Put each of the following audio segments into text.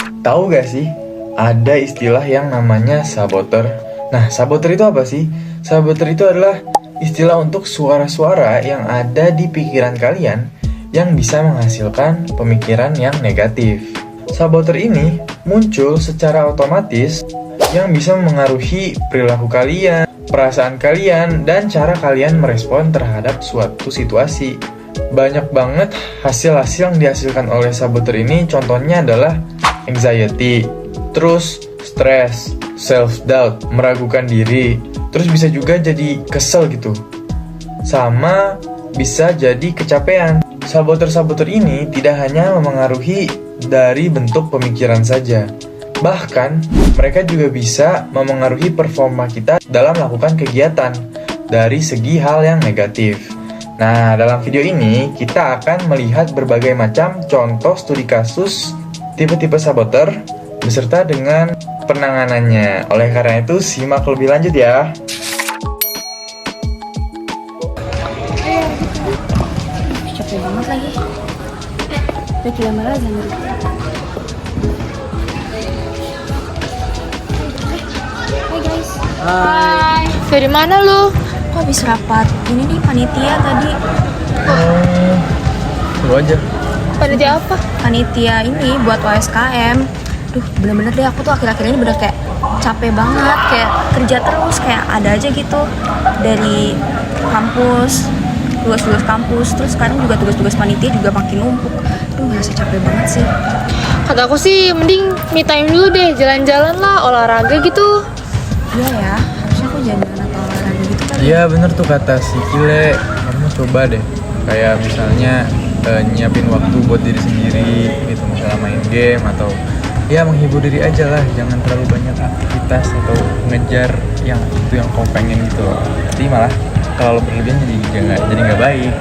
Tahu gak sih, ada istilah yang namanya saboteur. Nah, saboteur itu apa sih? Saboteur itu adalah istilah untuk suara-suara yang ada di pikiran kalian yang bisa menghasilkan pemikiran yang negatif. Saboteur ini muncul secara otomatis yang bisa mengaruhi perilaku kalian, perasaan kalian, dan cara kalian merespon terhadap suatu situasi. Banyak banget hasil-hasil yang dihasilkan oleh saboteur ini, contohnya adalah anxiety, terus stres, self-doubt, meragukan diri, terus bisa juga jadi kesel gitu, sama bisa jadi kecapean. Saboteur-saboteur ini tidak hanya memengaruhi dari bentuk pemikiran saja, bahkan mereka juga bisa memengaruhi performa kita dalam melakukan kegiatan dari segi hal yang negatif. Nah, dalam video ini kita akan melihat berbagai macam contoh studi kasus tipe-tipe saboteur beserta dengan penanganannya. Oleh karena itu, simak lebih lanjut ya. Capek banget lagi. Udah gila malah Zanur. Hai guys. Hai. Dari mana lu? Kok habis rapat? Ini nih panitia tadi. Tunggu aja. Panitia apa? Panitia ini buat OSKM. Duh, bener-bener deh aku tuh akhir-akhir ini bener kayak capek banget, kayak kerja terus, kayak ada aja gitu dari kampus, tugas-tugas kampus, terus sekarang juga tugas-tugas panitia juga makin numpuk. Duh, ngerasa capek banget sih. Kata aku sih mending me time dulu deh, jalan-jalan lah, olahraga gitu. Iya ya, harusnya aku jalan-jalan atau olahraga gitu kali. Iya bener tuh kata si Kile, kamu coba deh kayak misalnya nyiapin waktu buat diri sendiri gitu, misalnya main game atau ya menghibur diri aja lah, jangan terlalu banyak aktivitas atau ngejar yang itu yang kau pengen gitu loh. Jadi malah kalau berlebihan jadi nggak baik.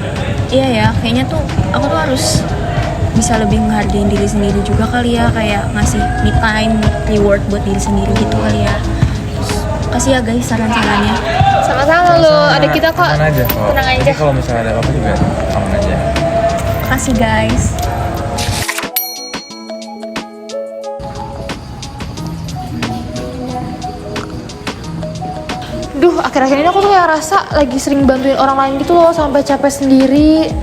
Iya ya, kayaknya tuh aku tuh harus bisa lebih menghargai diri sendiri juga kali ya, kayak ngasih me time, reward buat diri sendiri gitu kali ya. Kasih ya guys saran-sarannya. Sama-sama lu, ada kita kok. Aman aja kok. Tenang aja. Jadi kalau misalnya ada apa-apa juga aman aja. Kasih guys. Duh, akhir-akhir ini aku tuh kayak rasa lagi sering bantuin orang lain gitu loh, sampai capek sendiri.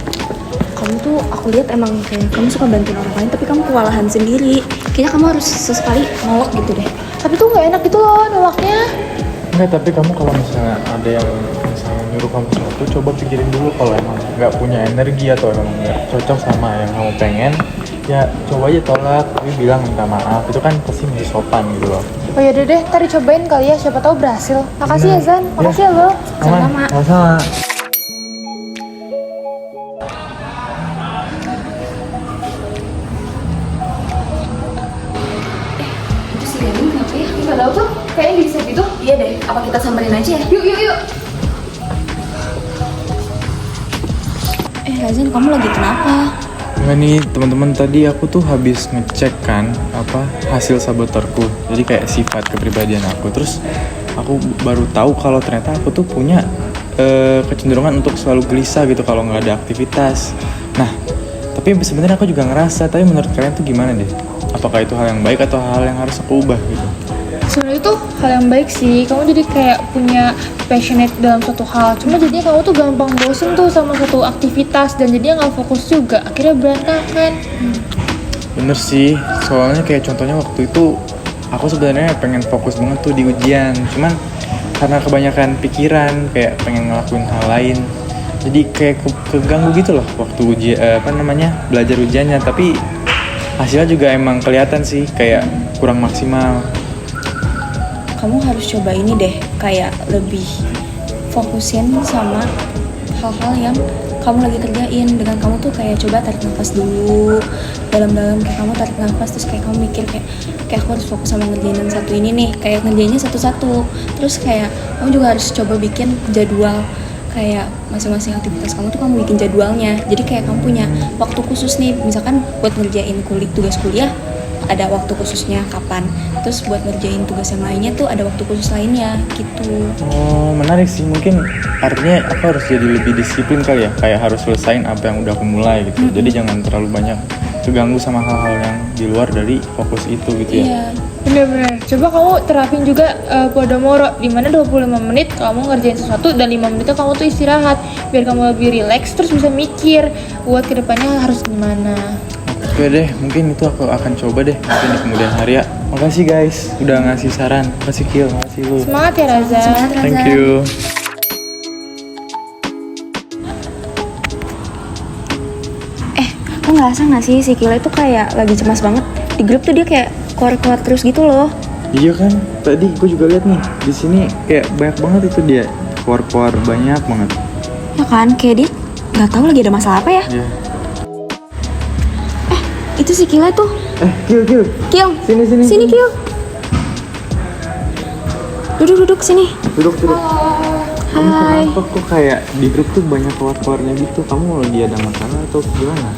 Kamu tuh aku lihat emang kayak kamu suka bantuin orang lain tapi kamu kewalahan sendiri. Kayaknya kamu harus sesekali nolak gitu deh. Tapi tuh nggak enak gitu loh nolaknya. Enggak, tapi kamu kalau misalnya ada yang misalnya nyuruh kamu sesuatu, coba pikirin dulu kalau emang nggak punya energi atau emang nggak cocok sama yang kamu pengen, ya coba aja tolak, tapi bilang minta maaf, itu kan pasti masih sopan gitu loh. Oh yaudah deh, ntar dicobain kali ya, siapa tahu berhasil. Makasih ya Zan, makasih ya lo. Sama-sama. Sama-sama. Itu si Dewi kenapa ya? Nggak tahu tuh, kayaknya bisa gitu. Iya deh, apa kita samperin aja ya? Yuk, yuk, yuk. Razin, kamu lagi kenapa? Enggak nih teman-teman, tadi aku tuh habis ngecek kan apa hasil saboterku, jadi kayak sifat kepribadian aku. Terus aku baru tahu kalau ternyata aku tuh punya kecenderungan untuk selalu gelisah gitu kalau nggak ada aktivitas. Nah, tapi sebenarnya aku juga ngerasa, tapi menurut kalian tuh gimana deh? Apakah itu hal yang baik atau hal yang harus aku ubah gitu? Sebenarnya itu hal yang baik sih, kamu jadi kayak punya passionate dalam suatu hal. Cuma jadinya kamu tuh gampang bosen tuh sama suatu aktivitas dan jadinya nggak fokus juga, akhirnya berantakan. Bener sih, soalnya kayak contohnya waktu itu aku sebenarnya pengen fokus banget tuh di ujian, cuman karena kebanyakan pikiran kayak pengen ngelakuin hal lain, jadi kayak keganggu gitu loh waktu belajar ujiannya. Tapi hasilnya juga emang kelihatan sih kayak kurang maksimal. Kamu harus coba ini deh, kayak lebih fokusin sama hal-hal yang kamu lagi kerjain. Dengan kamu tuh kayak coba tarik nafas dulu dalam-dalam, kayak kamu tarik nafas terus kayak kamu mikir kayak aku harus fokus sama ngerjain yang satu ini nih, kayak ngerjainnya satu-satu. Terus kayak kamu juga harus coba bikin jadwal, kayak masing-masing aktivitas kamu tuh kamu bikin jadwalnya. Jadi kayak kamu punya waktu khusus nih, misalkan buat ngerjain tugas kuliah ada waktu khususnya kapan, terus buat ngerjain tugas yang lainnya tuh ada waktu khusus lainnya gitu. Oh, menarik sih. Mungkin artinya aku harus jadi lebih disiplin kali ya, kayak harus selesain apa yang udah aku mulai gitu. Jadi jangan terlalu banyak keganggu sama hal-hal yang di luar dari fokus itu gitu ya. Iya. Bener-bener, coba kamu terapin juga Pomodoro, dimana 25 menit kamu ngerjain sesuatu dan 5 menit kamu tuh istirahat, biar kamu lebih relax terus bisa mikir buat kedepannya harus gimana. Oke deh, mungkin itu aku akan coba deh mungkin di kemudian hari ya. Makasih guys udah ngasih saran. Makasih Kil, makasih lu. Semangat ya Raza. Semangat, Raza. Thank you. Lo ngerasa gak sih si Kila itu kayak lagi cemas banget? Di grup tuh dia kayak keluar-keluar terus gitu loh. Iya kan, tadi gue juga lihat nih di sini kayak banyak banget itu dia keluar-keluar banyak banget. Ya kan, kayak dia gak tahu lagi ada masalah apa ya. Iya. Itu si Kila tuh. Kil. Kil, Sini. sini Kil. Duduk sini. Duduk. Kamu Hai. kenapa kok kayak di grup tuh banyak keluar-keluarnya gitu? Kamu lagi ada masalah atau gimana?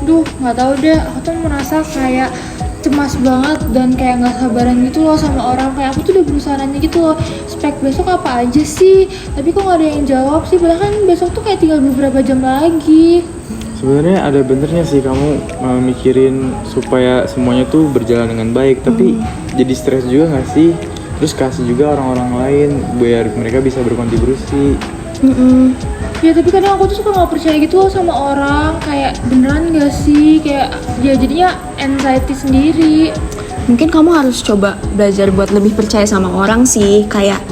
Duh, nggak tahu deh. Aku tuh merasa kayak cemas banget dan kayak nggak sabaran gitu loh sama orang. Kayak aku tuh udah berusaha nanya gitu loh, spek besok apa aja sih? Tapi kok nggak ada yang jawab sih. Bahkan besok tuh kayak tinggal beberapa jam lagi. Sebenarnya ada benernya sih kamu mikirin supaya semuanya tuh berjalan dengan baik, tapi jadi stres juga nggak sih? Terus kasih juga orang-orang lain biar mereka bisa berkontribusi. Ya tapi kadang aku tuh suka nggak percaya gitu loh sama orang. Kayak beneran nggak sih? Kayak ya jadinya anxiety sendiri. Mungkin kamu harus coba belajar buat lebih percaya sama orang sih. Kayak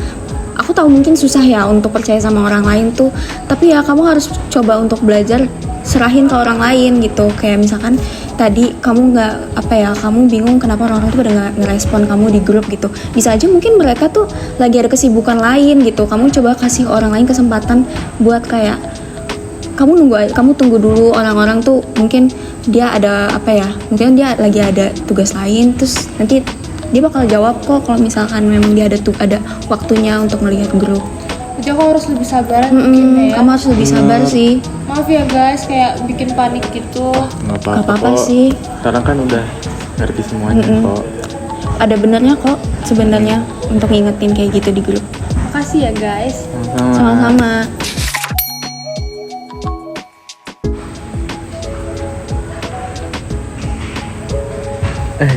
aku tahu mungkin susah ya untuk percaya sama orang lain tuh, tapi ya kamu harus coba untuk belajar serahin ke orang lain gitu. Kayak misalkan tadi kamu kamu bingung kenapa orang-orang tuh pada nggak ngerespon kamu di grup gitu. Bisa aja mungkin mereka tuh lagi ada kesibukan lain gitu. Kamu coba kasih orang lain kesempatan buat kayak kamu tunggu dulu orang-orang tuh mungkin dia ada mungkin dia lagi ada tugas lain, terus nanti dia bakal jawab kok kalau misalkan memang dia ada waktunya untuk melihat grup. Jadi aku harus lebih sabaran mungkin ya. Kamu harus lebih sabar sih. Maaf ya guys, kayak bikin panik gitu. Nggak Gak apa-apa kok. sih. Sekarang kan udah ngerti semuanya kok. Ada benernya kok sebenarnya untuk ngingetin kayak gitu di grup. Makasih ya guys. Sama-sama.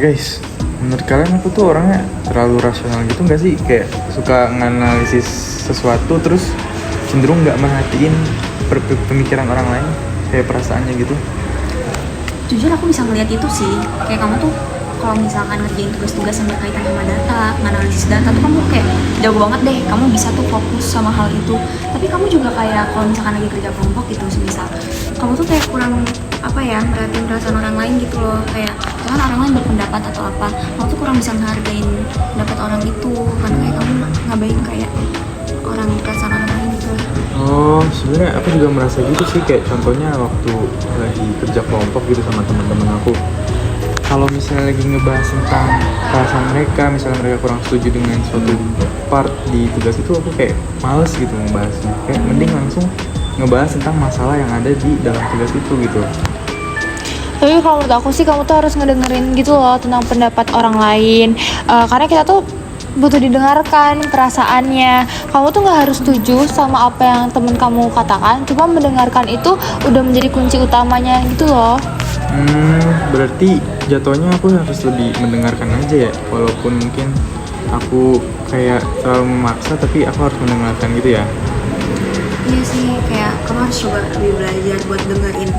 Guys, menurut kalian aku tuh orangnya terlalu rasional gitu nggak sih? Kayak suka nganalisis sesuatu terus cenderung nggak merhatiin pemikiran orang lain, kayak perasaannya gitu. Jujur aku bisa ngeliat itu sih. Kayak kamu tuh kalau misalkan ngerjain tugas-tugas yang berkaitan sama data, nganalisis data tuh kamu kayak jago banget deh. Kamu bisa tuh fokus sama hal itu. Tapi kamu juga kayak kalau misalkan lagi kerja kelompok gitu, semisal kamu tuh kayak kurang merhatiin perasaan orang lain gitu loh. Kayak kan orang lain berpendapat atau apa, kamu tuh kurang bisa ngehargain pendapat orang itu karena kayak kamu ngabain kayak perasaan orang lain gitu. Oh, sebenarnya aku juga merasa gitu sih. Kayak contohnya waktu lagi kerja kelompok gitu sama teman-teman aku. Kalau misalnya lagi ngebahas tentang perasaan mereka, misalnya mereka kurang setuju dengan suatu part di tugas itu, aku kayak males gitu ngebahasnya. Kayak mending langsung ngebahas tentang masalah yang ada di dalam tugas itu gitu. Tapi kalau menurut aku sih kamu tuh harus ngedengerin gitu loh tentang pendapat orang lain. Karena kita tuh butuh didengarkan perasaannya. Kamu tuh nggak harus setuju sama apa yang temen kamu katakan, cuma mendengarkan itu udah menjadi kunci utamanya gitu loh. Berarti jatuhnya aku harus lebih mendengarkan aja ya, walaupun mungkin aku kayak terlalu memaksa, tapi aku harus mendengarkan gitu ya. Iya sih, kayak kamu harus coba lebih belajar buat dengerin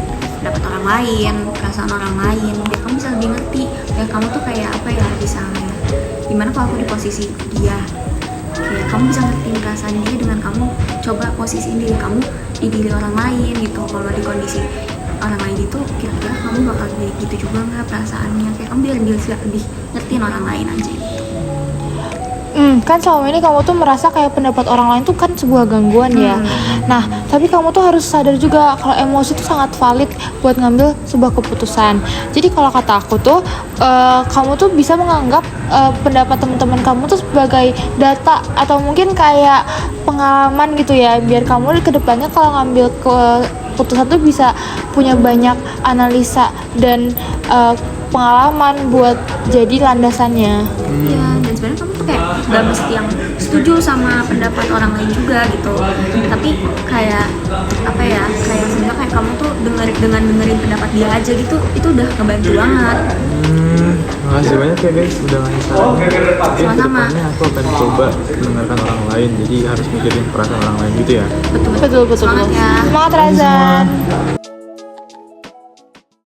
pendapat orang lain, perasaan orang lain, biar kamu bisa lebih ngerti. Kayak kamu tuh kayak misalnya gimana kalau aku di posisi dia, kayak kamu bisa ngertiin perasaan dia dengan kamu coba posisiin diri kamu di diri orang lain gitu. Kalau di kondisi orang lain itu kira-kira kamu bakal kayak gitu juga nggak perasaannya, kayak kamu biar bisa lebih ngertiin orang lain aja gitu. Kan selama ini kamu tuh merasa kayak pendapat orang lain tuh kan sebuah gangguan ya. Nah, tapi kamu tuh harus sadar juga kalau emosi itu sangat valid buat ngambil sebuah keputusan. Jadi kalau kata aku tuh, kamu tuh bisa menganggap pendapat teman-teman kamu tuh sebagai data atau mungkin kayak pengalaman gitu ya. Biar kamu ke depannya kalau ngambil keputusan tuh bisa punya banyak analisa dan pengalaman buat jadi landasannya. Iya, dan sebenarnya kamu tuh kayak gak mesti yang setuju sama pendapat orang lain juga gitu. Tapi kayak apa ya, kayak sebenarnya kayak kamu tuh dengerin pendapat dia aja gitu, itu udah ngebantu banget. Makasih banyak ya guys udah ngasih saran. Mungkin Sama-sama. kedepannya aku akan coba mendengarkan orang lain, jadi harus mikirin perasaan orang lain gitu ya. Betul. Betul. Semangat ya. Semangat Razan.